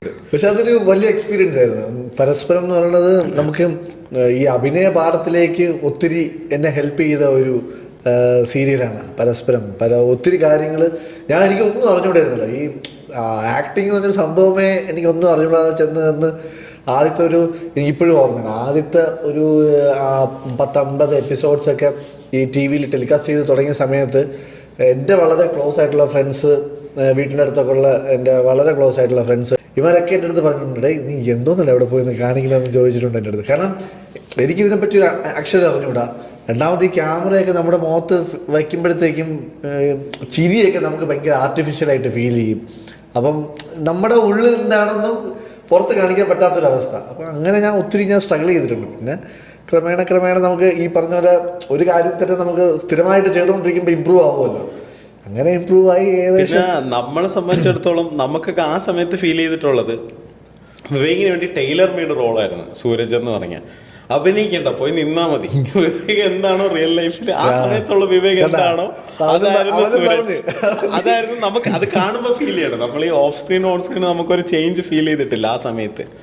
പക്ഷെ അതൊരു വലിയ എക്സ്പീരിയൻസ് ആയിരുന്നു. പരസ്പരം എന്ന് പറയുന്നത് നമുക്ക് ഈ അഭിനയ പാഠത്തിലേക്ക് ഒത്തിരി എന്നെ ഹെൽപ്പ് ചെയ്ത ഒരു സീരിയലാണ് പരസ്പരം. ഒത്തിരി കാര്യങ്ങൾ എനിക്കൊന്നും അറിഞ്ഞുകൂടായിരുന്നില്ല. ഈ ആക്ടിങ് എന്ന് പറഞ്ഞൊരു സംഭവമേ എനിക്കൊന്നും അറിഞ്ഞുകൂടാതെ ചെന്ന് ആദ്യത്തെ എനിക്കിപ്പോഴും ഓർമ്മയാണ്, ആദ്യത്തെ 10-50 എപ്പിസോഡ്സൊക്കെ ഈ ടി വിയിൽ ടെലികാസ്റ്റ് ചെയ്ത് തുടങ്ങിയ സമയത്ത് എൻ്റെ വളരെ ക്ലോസ് ആയിട്ടുള്ള ഫ്രണ്ട്സ്, വീട്ടിൻ്റെ അടുത്തൊക്കെ ഉള്ള എൻ്റെ വളരെ ക്ലോസ് ആയിട്ടുള്ള ഫ്രണ്ട്സ്, ഇവരൊക്കെ എൻ്റെ അടുത്ത് പറഞ്ഞിട്ടുണ്ട്, നീ എന്തോന്നല്ല അവിടെ പോയി കാണിക്കണമെന്ന് ചോദിച്ചിട്ടുണ്ട് എൻ്റെ അടുത്ത്. കാരണം എനിക്കിതിനെപ്പറ്റി ഒരു അക്ഷരം അറിഞ്ഞുകൂടാ. രണ്ടാമത് ഈ ക്യാമറയൊക്കെ നമ്മുടെ മുഖത്ത് വയ്ക്കുമ്പോഴത്തേക്കും ചിരിയൊക്കെ നമുക്ക് ഭയങ്കര ആർട്ടിഫിഷ്യലായിട്ട് ഫീൽ ചെയ്യും. അപ്പം നമ്മുടെ ഉള്ളിൽ എന്താണെന്നും പുറത്ത് കാണിക്കാൻ പറ്റാത്തൊരവസ്ഥ. അപ്പം അങ്ങനെ ഒത്തിരി സ്ട്രഗിൾ ചെയ്തിട്ടുണ്ട്. പിന്നെ ക്രമേണ നമുക്ക് ഈ പറഞ്ഞ പോലെ ഒരു കാര്യത്തിൽ നമുക്ക് സ്ഥിരമായിട്ട് ചെയ്തുകൊണ്ടിരിക്കുമ്പോൾ ഇമ്പ്രൂവ് ആവുമല്ലോ. അങ്ങനെ ഇമ്പ്രൂവ് ആയി. ഏകദേശം നമ്മളെ സംബന്ധിച്ചിടത്തോളം നമുക്കൊക്കെ ആ സമയത്ത് ഫീൽ ചെയ്തിട്ടുള്ളത് വിവേകിന് വേണ്ടി ടൈലർ മെയ്ഡ് റോളായിരുന്നു സൂരജ് എന്ന് പറഞ്ഞ. അഭിനയിക്കണ്ട, പോയി നിന്നാ മതി. വിവേക് എന്താണോ റിയൽ ലൈഫിൽ ആ സമയത്തുള്ള വിവേക് എന്താണോ അതായിരുന്നു സൂരജ്. അതായിരുന്നു നമുക്ക് അത് കാണുമ്പോൾ ഫീൽ ചെയ്യണം. നമ്മൾ ഈ ഓഫ് സ്ക്രീൻ ഓൺ സ്ക്രീൻ നമുക്കൊരു ചേഞ്ച് ഫീൽ ചെയ്തിട്ടില്ല ആ സമയത്ത്.